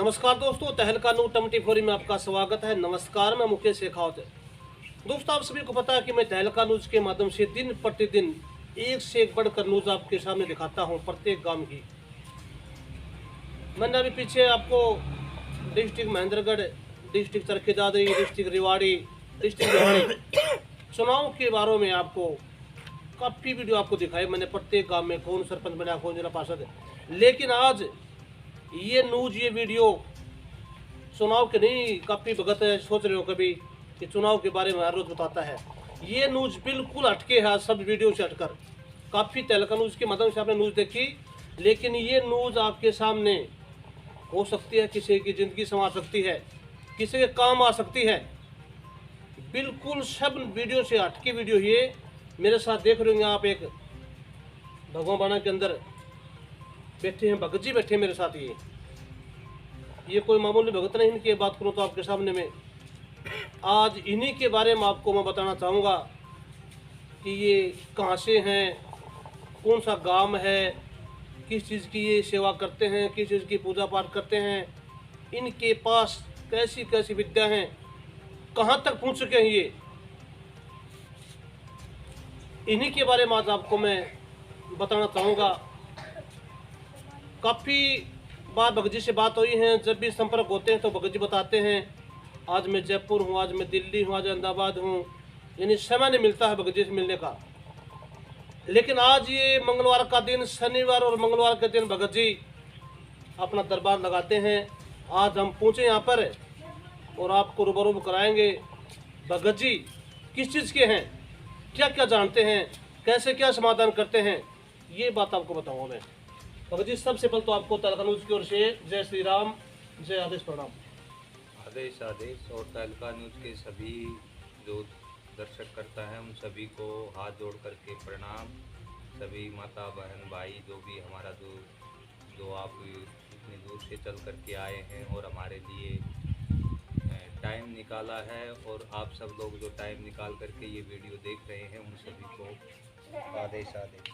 नमस्कार दोस्तों, तहलका न्यूज़ 24 में आपका स्वागत है। नमस्कार, मैं मुकेश शेखावत। दोस्तों, आप सभी को पता है कि मैं तहलका न्यूज़ के माध्यम से दिन प्रतिदिन एक से एक बढ़कर न्यूज़ आपके सामने दिखाता हूं, प्रत्येक गांव की। मैंने अभी पीछे आपको district Mahendragarh, district Charkhi Dadri, district Rewari, district Rewari चुनाव के बारे में आपको काफ़ी वीडियो आपको दिखाई मैंने, प्रत्येक गाँव में कौन सरपंच बना, कौन जिला पार्षद है। लेकिन आज ये न्यूज़, ये वीडियो चुनाव के नहीं, काफ़ी भगत है, सोच रहे हो कभी कि चुनाव के बारे में हर रोज बताता है। ये न्यूज़ बिल्कुल हटके है सब वीडियो से हटकर। काफ़ी तहलका न्यूज़ के माध्यम से आपने न्यूज़ देखी, लेकिन ये न्यूज़ आपके सामने हो सकती है, किसी की ज़िंदगी संवार सकती है, किसी के काम आ सकती है। बिल्कुल सब वीडियो से हटके वीडियो ये मेरे साथ देख रहे होंगे आप। एक भगवान बाणा के अंदर बैठे हैं, भगत जी बैठे हैं मेरे साथ। ये कोई मामूली भगत नहीं, इनकी बात करूं तो आपके सामने में आज इन्हीं के बारे में आपको मैं बताना चाहूँगा कि ये कहाँ से हैं, कौन सा गांव है, किस चीज़ की ये सेवा करते हैं, किस चीज़ की पूजा पाठ करते हैं, इनके पास कैसी कैसी विद्या हैं, कहाँ तक पहुँच चुके हैं ये, इन्हीं के बारे में आज आपको मैं बताना चाहूँगा। काफ़ी बार भगत जी से बात हुई है, जब भी संपर्क होते हैं तो भगत जी बताते हैं आज मैं जयपुर हूँ, आज मैं दिल्ली हूँ, आज अहमदाबाद हूँ, यानी समय नहीं मिलता है भगत जी से मिलने का। लेकिन आज ये मंगलवार का दिन, शनिवार और मंगलवार के दिन भगत जी अपना दरबार लगाते हैं। आज हम पहुँचे यहाँ पर और आपको रूबरू कराएंगे भगत जी किस चीज़ के हैं, क्या क्या जानते हैं, कैसे क्या समाधान करते हैं, ये बात आपको बताऊँगा मैं। भगत जी, सबसे पहले तो आपको तहलका न्यूज़ की ओर से जय श्री राम, जय आदेश, प्रणाम। आदेश आदेश। और तहलका न्यूज़ के सभी जो दर्शक करता है उन सभी को हाथ जोड़ करके प्रणाम। सभी माता बहन भाई जो भी हमारा जो आप इतनी दूर से चल करके आए हैं और हमारे लिए टाइम निकाला है, और आप सब लोग जो टाइम निकाल करके ये वीडियो देख रहे हैं उन सभी को आदेश आदेश।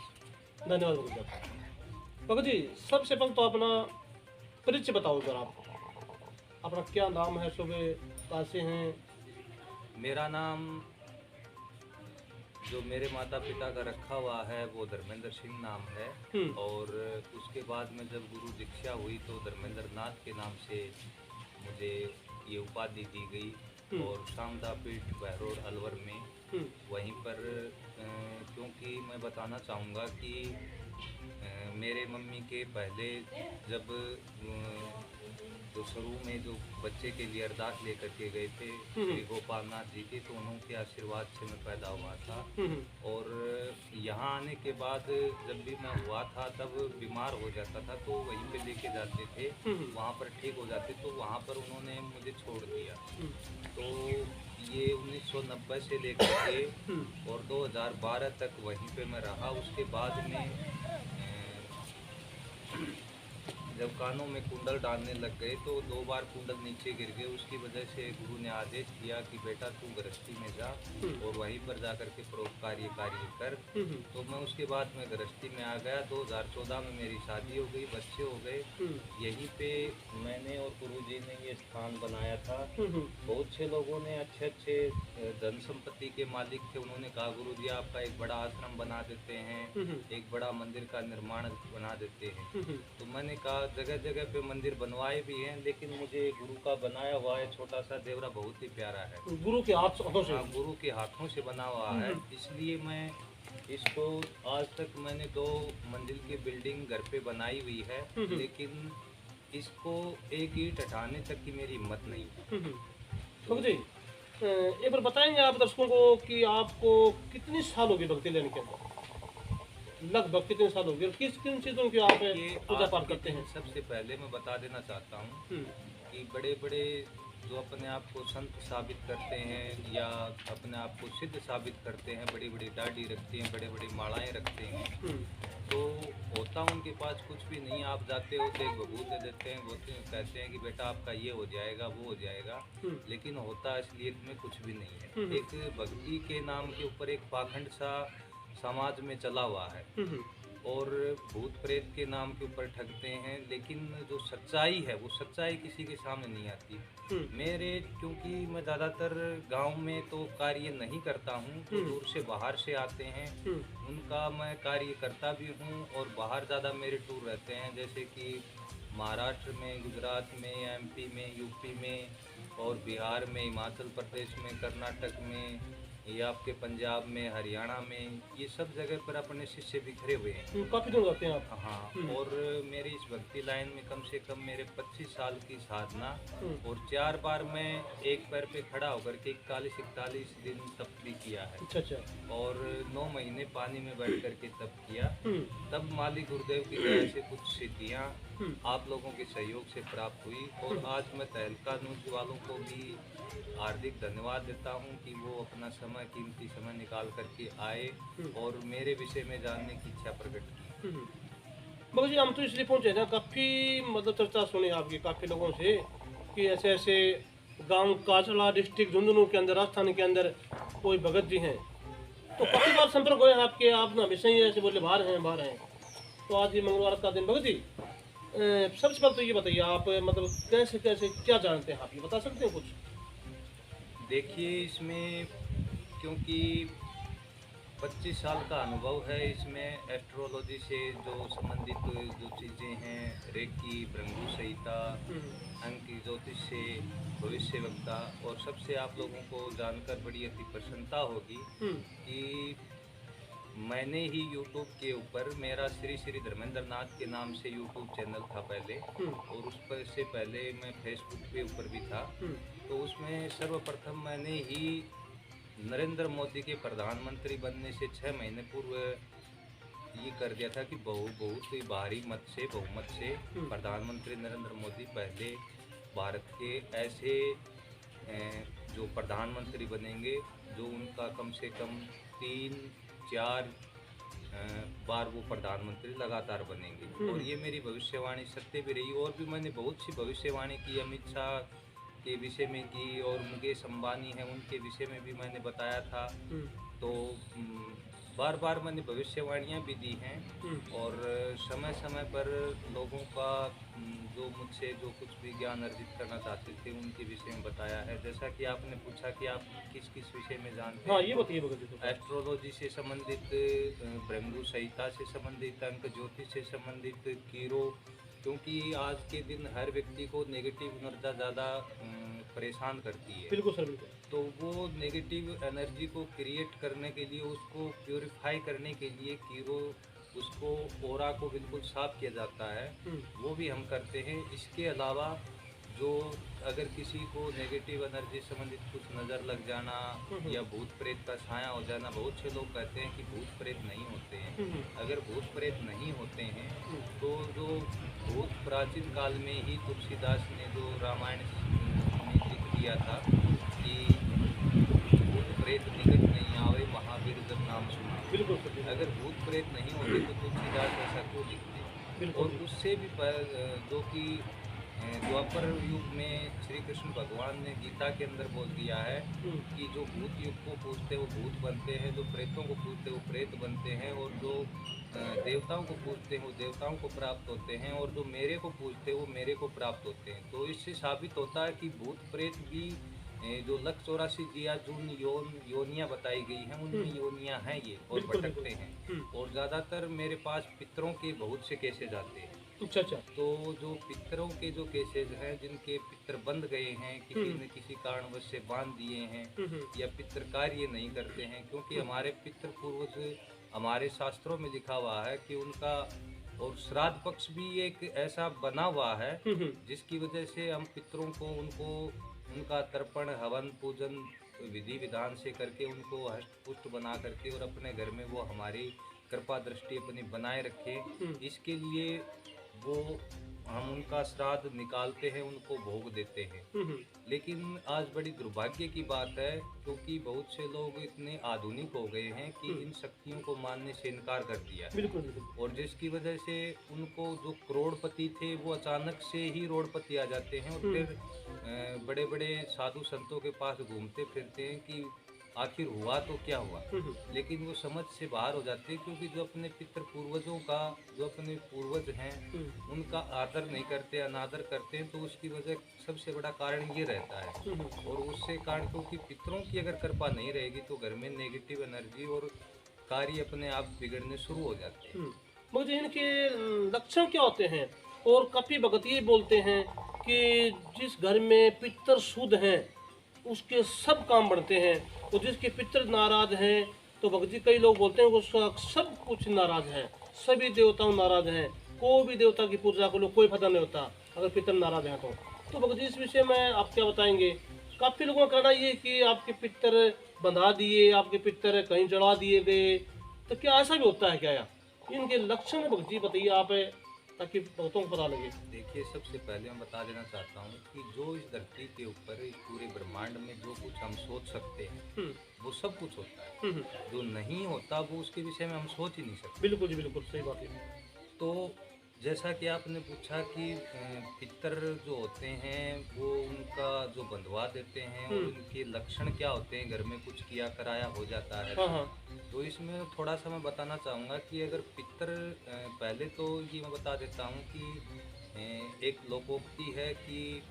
धन्यवाद भगत जी। भगत जी, सबसे पहले तो अपना परिचय बताओ जरा, आप अपना क्या नाम है, सुबह कहाँ से हैं? मेरा नाम जो मेरे माता पिता का रखा हुआ है वो धर्मेंद्र सिंह नाम है, और उसके बाद में जब गुरु दीक्षा हुई तो धर्मेंद्र नाथ के नाम से मुझे ये उपाधि दी गई। और शामदा पीठ बहरोड अलवर में वहीं पर क्योंकि मैं बताना चाहूँगा कि मेरे मम्मी के पहले जब तो शुरू में जो बच्चे के लिए अरदास लेकर के गए थे श्री गोपाल नाथ जी के, तो उन्होंने के आशीर्वाद से मैं पैदा हुआ था। और यहाँ आने के बाद जब भी मैं हुआ था तब बीमार हो जाता था तो वहीं पे लेके जाते थे, वहाँ पर ठीक हो जाते, तो वहाँ पर उन्होंने मुझे छोड़ दिया। तो ये 1990 से लेकर के और 2012 तक वहीं पे मैं रहा। उसके बाद में जब कानों में कुंडल डालने लग गए तो 2 बार कुंडल नीचे गिर गए। उसकी वजह से गुरु ने आदेश दिया कि बेटा तू गृहस्थी में जा और वहीं पर जा कर के परोपकार्य कार्य कर। तो मैं उसके बाद में गृहस्थी में आ गया। 2014 में मेरी शादी हो गई, बच्चे हो गए। यहीं पे मैंने और गुरु जी ने ये स्थान बनाया था। बहुत से लोगों ने अच्छे अच्छे धन संपत्ति के मालिक थे, उन्होंने कहा गुरु जी आपका एक बड़ा आश्रम बना देते हैं, एक बड़ा मंदिर का निर्माण बना देते हैं। तो मैंने कहा जगह जगह पे मंदिर बनवाए भी हैं, लेकिन मुझे गुरु का बनाया हुआ है छोटा सा देवरा बहुत ही प्यारा है, गुरु के हाथों से। हाँ, गुरु के हाथों से बना हुआ है। इसलिए मैं इसको आज तक मैंने 2 मंजिल की बिल्डिंग घर पे बनाई हुई है, लेकिन इसको एक ईंट हटाने तक की मेरी हिम्मत नहीं है। भगत जी, एक बार बताएंगे आप दर्शकों को कि आपको कितनी साल होगी भक्ति लेने के अंदर, लगभग कितने साल हो गए, किस किन चीज़ों की आप पूजा पाठ करते हैं? सबसे पहले मैं बता देना चाहता हूँ कि बड़े बड़े जो अपने आप को संत साबित करते हैं या अपने आप को सिद्ध साबित करते हैं, बड़ी बड़ी दाढ़ी रखते हैं, बड़े बड़ी मालाएं रखते हैं, तो होता उनके पास कुछ भी नहीं। आप जाते हो तो एक बबूत दे देते हैं, बोलते हैं, कहते हैं कि बेटा आपका ये हो जाएगा, वो हो जाएगा, लेकिन होता असलियत में कुछ भी नहीं है। एक भक्ति के नाम के ऊपर एक पाखंड सा समाज में चला हुआ है, और भूत प्रेत के नाम के ऊपर ठगते हैं, लेकिन जो सच्चाई है वो सच्चाई किसी के सामने नहीं आती। मेरे क्योंकि मैं ज़्यादातर गांव में तो कार्य नहीं करता हूं, तो दूर से बाहर से आते हैं, उनका मैं कार्य करता भी हूं और बाहर ज़्यादा मेरे टूर रहते हैं, जैसे कि महाराष्ट्र में, गुजरात में, एमपी में, यूपी में और बिहार में, हिमाचल प्रदेश में, कर्नाटक में, या आपके पंजाब में, हरियाणा में, ये सब जगह पर अपने शिष्य बिखरे हुए हैं। काफी दूर जाते हैं आप। हाँ, और मेरी इस भक्ति लाइन में कम से कम मेरे 25 साल की साधना और 4 बार मैं एक पैर पे खड़ा होकर के 41-41 दिन तप भी किया है। अच्छा अच्छा। और 9 महीने पानी में बैठ करके तप किया। तब मालिक गुरुदेव की दया से कुछ सिद्धियाँ आप लोगों के सहयोग से प्राप्त हुई, और आज मैं तहलका न्यूज वालों को भी हार्दिक धन्यवाद देता हूं कि वो अपना समय, कीमती समय निकाल करके आए और मेरे विषय में जानने की इच्छा प्रकट की। मगर जी हम तो इसलिए पहुंचे ना, काफ़ी मतलब चर्चा सुनी आपकी काफ़ी लोगों से कि ऐसे ऐसे गांव काचला डिस्ट्रिक्ट झुंझुनू के अंदर, राजस्थान के अंदर कोई भगत जी हैं, तो काफ़ी बार संपर्क हुए आपके, आप ना विषय ही ऐसे बोले बाहर हैं। तो आज ये मंगलवार का दिन। भगत जी सबसे पहले तो ये बताइए, आप मतलब कैसे कैसे क्या जानते हैं, आप ये बता सकते हैं कुछ? देखिए, इसमें क्योंकि 25 साल का अनुभव है, इसमें एस्ट्रोलॉजी से जो संबंधित जो चीज़ें हैं, रेकी, भृंगु संहिता, अंक ज्योतिष से, भविष्य वक्ता, और सबसे आप लोगों को जानकर बड़ी अति प्रसन्नता होगी कि मैंने ही YouTube के ऊपर, मेरा श्री श्री धर्मेंद्र नाथ के नाम से YouTube चैनल था पहले, और उस पर से पहले मैं Facebook के ऊपर भी था। तो उसमें सर्वप्रथम मैंने ही नरेंद्र मोदी के प्रधानमंत्री बनने से 6 महीने पूर्व ये कर दिया था कि बहुत ही भारी मत से, बहुमत से प्रधानमंत्री नरेंद्र मोदी पहले भारत के ऐसे जो प्रधानमंत्री बनेंगे जो उनका कम से कम 3-4 बार वो प्रधानमंत्री लगातार बनेंगे। और ये मेरी भविष्यवाणी सत्य भी रही, और भी मैंने बहुत सी भविष्यवाणी की, अमित शाह के विषय में की, और मुकेश अंबानी हैं उनके विषय में भी मैंने बताया था। तो बार बार मैंने भविष्यवाणियाँ भी दी हैं, और समय समय पर लोगों का जो मुझसे जो कुछ भी ज्ञान अर्जित करना चाहते थे उनके विषय में बताया है। जैसा कि आपने पूछा कि आप किस किस विषय में जानते हैं। हाँ, ये बताइए भगत जी। एस्ट्रोलॉजी से संबंधित, भृंगु संहिता से संबंधित, अंक ज्योतिष से संबंधित, कीरो, क्योंकि आज के दिन हर व्यक्ति को नेगेटिव ऊर्जा ज़्यादा परेशान करती है। बिल्कुल सर, बिल्कुल। तो वो नेगेटिव एनर्जी को क्रिएट करने के लिए, उसको प्योरीफाई करने के लिए कीरो, उसको ओरा को बिल्कुल साफ किया जाता है, वो भी हम करते हैं। इसके अलावा जो अगर किसी को नेगेटिव एनर्जी संबंधित कुछ नज़र लग जाना या भूत प्रेत का छाया हो जाना, बहुत से लोग कहते हैं कि भूत प्रेत नहीं होते हैं। अगर भूत प्रेत नहीं होते हैं तो जो बहुत प्राचीन काल में ही तुलसीदास ने जो रामायण में लिख दिया था कि भूत प्रेत निकट नहीं आवे, महावीर जब नाम सुना। बिल्कुल। अगर भूत प्रेत नहीं होते तो तुलसीदास ऐसा क्यों लिखते? और उससे भी जो कि द्वापर युग में श्री कृष्ण भगवान ने गीता के अंदर बोल दिया है कि जो भूत युग को पूजते हैं वो भूत बनते हैं, जो प्रेतों को पूजते हैं वो प्रेत बनते हैं, और जो देवताओं को पूजते हैं वो देवताओं को प्राप्त होते हैं, और जो मेरे को पूजते हैं वो मेरे को प्राप्त होते हैं। तो इससे साबित होता है कि भूत प्रेत भी जो 184 जून योनियाँ बताई गई हैं, उनमें योनियाँ हैं ये, और भटकते हैं। और ज़्यादातर मेरे पास पितरों के बहुत से केसेज आते हैं। अच्छा। तो जो पितरों के जो केसेज हैं, जिनके पितर बंध गए हैं, किसी न किसी कारणवश से बांध दिए हैं, या पितर कार्य नहीं करते हैं, क्योंकि हमारे पितृ पूर्वज, हमारे शास्त्रों में लिखा हुआ है कि उनका, और श्राद्ध पक्ष भी एक ऐसा बना हुआ है जिसकी वजह से हम पितरों को, उनका तर्पण, हवन, पूजन विधि विधान से करके उनको हष्ट पुष्ट बना करके, और अपने घर में वो हमारी कृपा दृष्टि अपनी बनाए रखें, इसके लिए वो हम उनका श्राद्ध निकालते हैं, उनको भोग देते हैं। लेकिन आज बड़ी दुर्भाग्य की बात है, क्योंकि बहुत से लोग इतने आधुनिक हो गए हैं कि इन शक्तियों को मानने से इनकार कर दिया। बिल्कुल। और जिसकी वजह से उनको, जो करोड़पति थे वो अचानक से ही रोडपति आ जाते हैं, और फिर बड़े बड़े साधु संतों के पास घूमते फिरते हैं कि आखिर हुआ तो क्या हुआ, लेकिन वो समझ से बाहर हो जाते हैं, क्योंकि जो अपने पितर पूर्वजों का, जो अपने पूर्वज हैं उनका आदर नहीं करते, अनादर करते हैं, तो उसकी वजह सबसे बड़ा कारण ये रहता है। और उससे कारण, क्योंकि पितरों की अगर कृपा नहीं रहेगी तो घर में नेगेटिव एनर्जी और कार्य अपने आप बिगड़ने शुरू हो जाते हैं। मुझे इनके लक्षण क्या होते हैं? और कपि भगत ये बोलते हैं कि जिस घर में पितर शुद्ध हैं उसके सब काम बढ़ते हैं, और जिसके पितर नाराज हैं तो भगत जी कई लोग बोलते हैं वो सब कुछ नाराज है, सभी देवताओं नाराज हैं, कोई भी देवता की पूजा को लो कोई फायदा नहीं होता अगर पितर नाराज हैं तो भगत जी इस विषय में आप क्या बताएंगे? काफ़ी लोगों का कहना ये कि आपके पितर बंधा दिए, आपके पितर कहीं जला दिए गए, तो क्या ऐसा भी होता है क्या? इनके लक्षण भगत जी बताइए आप, ताकि भक्तों को पता लगे। देखिए, सबसे पहले मैं बता देना चाहता हूँ कि जो इस धरती के ऊपर, इस पूरे ब्रह्मांड में जो कुछ हम सोच सकते हैं वो सब कुछ होता है। जो नहीं होता वो उसके विषय में हम सोच ही नहीं सकते। बिल्कुल जी, बिल्कुल सही बात है। तो जैसा कि आपने पूछा कि पितर जो होते हैं वो उनका जो बंधवा देते हैं और उनके लक्षण क्या होते हैं, घर में कुछ किया कराया हो जाता है। तो इसमें थोड़ा सा मैं बताना चाहूँगा कि अगर पितर, पहले तो ये मैं बता देता हूँ कि एक लोकोक्ति है कि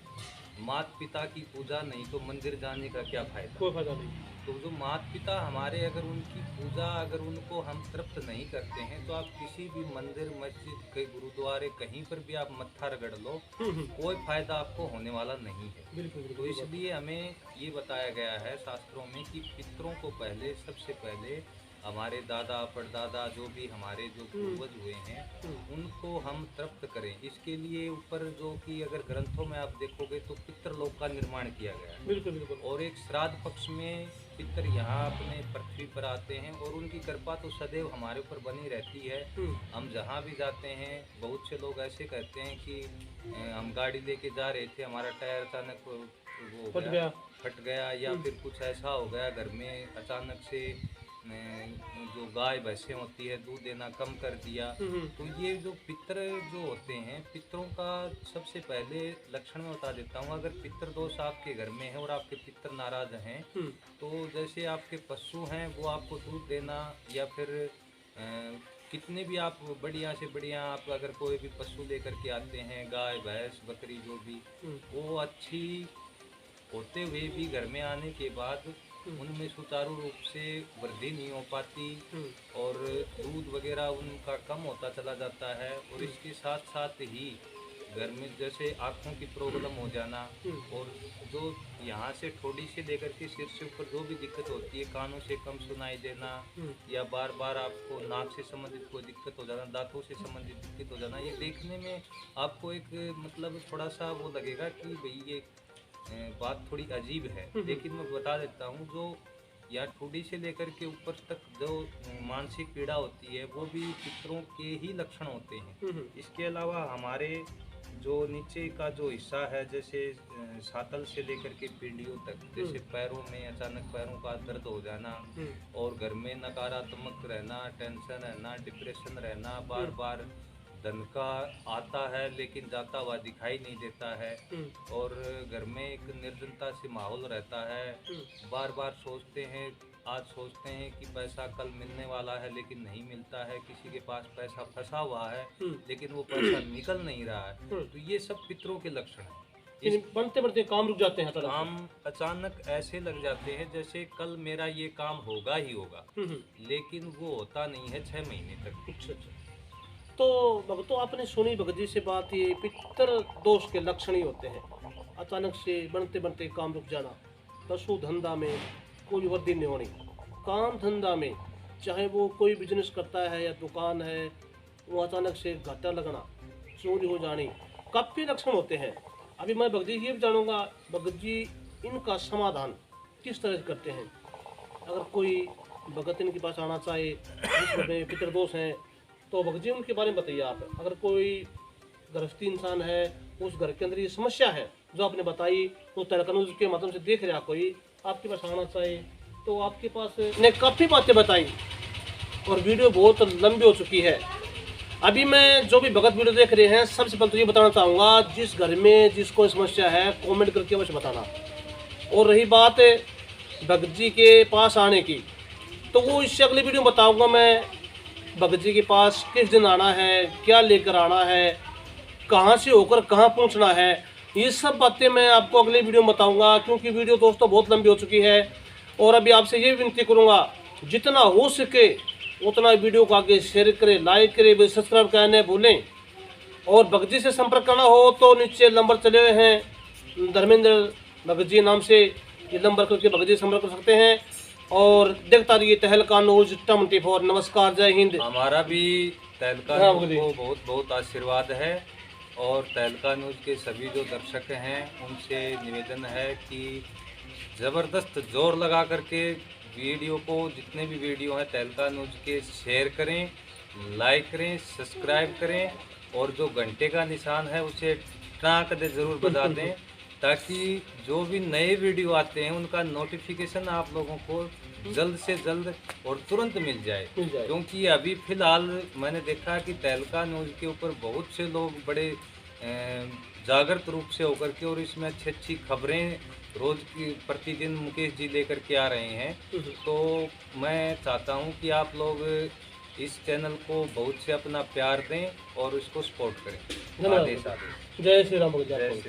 माता पिता की पूजा नहीं तो मंदिर जाने का क्या फायदा। कोई फायदा नहीं। तो जो माता पिता हमारे, अगर उनकी पूजा, अगर उनको हम तृप्त नहीं करते हैं तो आप किसी भी मंदिर, मस्जिद, कई गुरुद्वारे, कहीं पर भी आप मत्था रगड़ लो, कोई फायदा आपको होने वाला नहीं है। बिल्कुल। तो इसलिए हमें ये बताया गया है शास्त्रों में कि पितरों को पहले, सबसे पहले हमारे दादा परदादा जो भी हमारे जो पूर्वज हुए हैं उनको हम तृप्त करें। इसके लिए ऊपर जो कि अगर ग्रंथों में आप देखोगे तो पितृलोक का निर्माण किया गया है। बिल्कुल। और एक श्राद्ध पक्ष में पितर यहाँ अपने पृथ्वी पर आते हैं और उनकी कृपा तो सदैव हमारे ऊपर बनी रहती है। हम जहाँ भी जाते हैं, बहुत से लोग ऐसे कहते हैं कि हम गाड़ी लेके जा रहे थे, हमारा टायर अचानक वो फट गया या फिर कुछ ऐसा हो गया, घर में अचानक से जो गाय भैंसें होती है दूध देना कम कर दिया। तो ये जो पितर जो होते हैं, पितरों का सबसे पहले लक्षण मैं बता देता हूँ। अगर पितर दोष आपके घर में है और आपके पितर नाराज हैं तो जैसे आपके पशु हैं वो आपको दूध देना, या फिर कितने भी आप बढ़िया से बढ़िया, आप अगर कोई भी पशु लेकर के आते हैं, गाय भैंस बकरी जो भी, वो अच्छी होते हुए भी घर में आने के बाद उनमें सुचारू रूप से वृद्धि नहीं हो पाती और दूध वगैरह उनका कम होता चला जाता है। और इसके साथ साथ ही घर में जैसे आँखों की प्रॉब्लम हो जाना, और जो यहाँ से ठोड़ी से लेकर के सिर से ऊपर जो भी दिक्कत होती है, कानों से कम सुनाई देना, या बार बार आपको नाक से संबंधित कोई दिक्कत हो जाना, दांतों से संबंधित दिक्कत हो जाना, ये देखने में आपको एक मतलब थोड़ा सा वो लगेगा कि भाई ये बात थोड़ी अजीब है। लेकिन मैं बता देता हूँ, जो या ठोड़ी से लेकर के ऊपर तक जो मानसिक पीड़ा होती है वो भी पितरों के ही लक्षण होते हैं। इसके अलावा हमारे जो नीचे का जो हिस्सा है, जैसे सातल से लेकर के पीढ़ियों तक, जैसे पैरों में अचानक पैरों का दर्द हो जाना, और घर में नकारात्मक रहना, टेंशन रहना, डिप्रेशन रहना, बार बार धन का आता है लेकिन जाता हुआ दिखाई नहीं देता है, और घर में एक निर्जनता से माहौल रहता है। बार बार सोचते हैं, आज सोचते हैं कि पैसा कल मिलने वाला है लेकिन नहीं मिलता है, किसी के पास पैसा फंसा हुआ है लेकिन वो पैसा निकल नहीं रहा है। तो ये सब पितरों के लक्षण हैं। बनते बनते काम रुक जाते हैं, काम अचानक ऐसे लग जाते हैं जैसे कल मेरा ये काम होगा ही होगा, लेकिन वो होता नहीं है 6 महीने तक। अच्छा। तो भगतों, आपने सुनी भगत जी से बात, ये पितर दोष के लक्षण ही होते हैं, अचानक से बनते बनते काम रुक जाना, पशु धंधा में कोई वृद्धि नहीं होनी, काम धंधा में चाहे वो कोई बिजनेस करता है या दुकान है, वो अचानक से घाटा लगना, चोरी हो जानी, काफ़ी लक्षण होते हैं। अभी मैं भगत जी ये भी जानूँगा, भगत जी इनका समाधान किस तरह से करते हैं? अगर कोई भगत इनके पास आना चाहे जिसमें पितर दोष हैं तो भगत जी उनके बारे में बताइए आप। अगर कोई गृहस्थी इंसान है, उस घर के अंदर ये समस्या है जो आपने बताई, तो तरकनुज के माध्यम से देख रहा कोई आपके पास आना चाहे तो आपके पास ने काफ़ी बातें बताई और वीडियो बहुत लंबी हो चुकी है। अभी मैं जो भी भगत वीडियो देख रहे हैं, सबसे पहले तो ये बताना चाहूँगा, जिस घर में जिसको समस्या है कमेंट करके अवश्य बताना। और रही बात भगत जी के पास आने की, तो वो इससे अगली वीडियो में बताऊंगा मैं भगत जी के पास किस दिन आना है, क्या लेकर आना है, कहाँ से होकर कहाँ पहुँचना है। ये सब बातें मैं आपको अगले वीडियो में बताऊंगा, क्योंकि वीडियो दोस्तों बहुत लंबी हो चुकी है। और अभी आपसे ये विनती करूंगा, जितना हो सके उतना वीडियो को आगे शेयर करें, लाइक करें, सब्सक्राइब करने भूलें। और भगत जी से संपर्क करना हो तो नीचे नंबर चले हुए हैं धर्मेंद्र भगत जी नाम से, ये नंबर करके भगत जी संपर्क कर सकते हैं। और देखता रहिए तहलका न्यूज 24। नमस्कार, जय हिंद। हमारा भी तहलका हाँ, न्यूज बोलिए। को बहुत बहुत आशीर्वाद है, और तहलका न्यूज के सभी जो दर्शक हैं उनसे निवेदन है कि ज़बरदस्त जोर लगा करके वीडियो को, जितने भी वीडियो हैं तहलका न्यूज के, शेयर करें, लाइक करें, सब्सक्राइब करें, और जो घंटे का निशान है उसे टाँक दे ज़रूर बजा दें, ताकि जो भी नए वीडियो आते हैं उनका नोटिफिकेशन आप लोगों को जल्द से जल्द और तुरंत मिल जाए। क्योंकि अभी फ़िलहाल मैंने देखा कि तहलका न्यूज़ के ऊपर बहुत से लोग बड़े जागृत रूप से होकर के, और इसमें अच्छी अच्छी खबरें रोज़ की प्रतिदिन मुकेश जी लेकर के आ रहे हैं। तो मैं चाहता हूं कि आप लोग इस चैनल को बहुत से अपना प्यार दें और इसको सपोर्ट करें। आदेश आदेश। जय श्री राम। जय श्री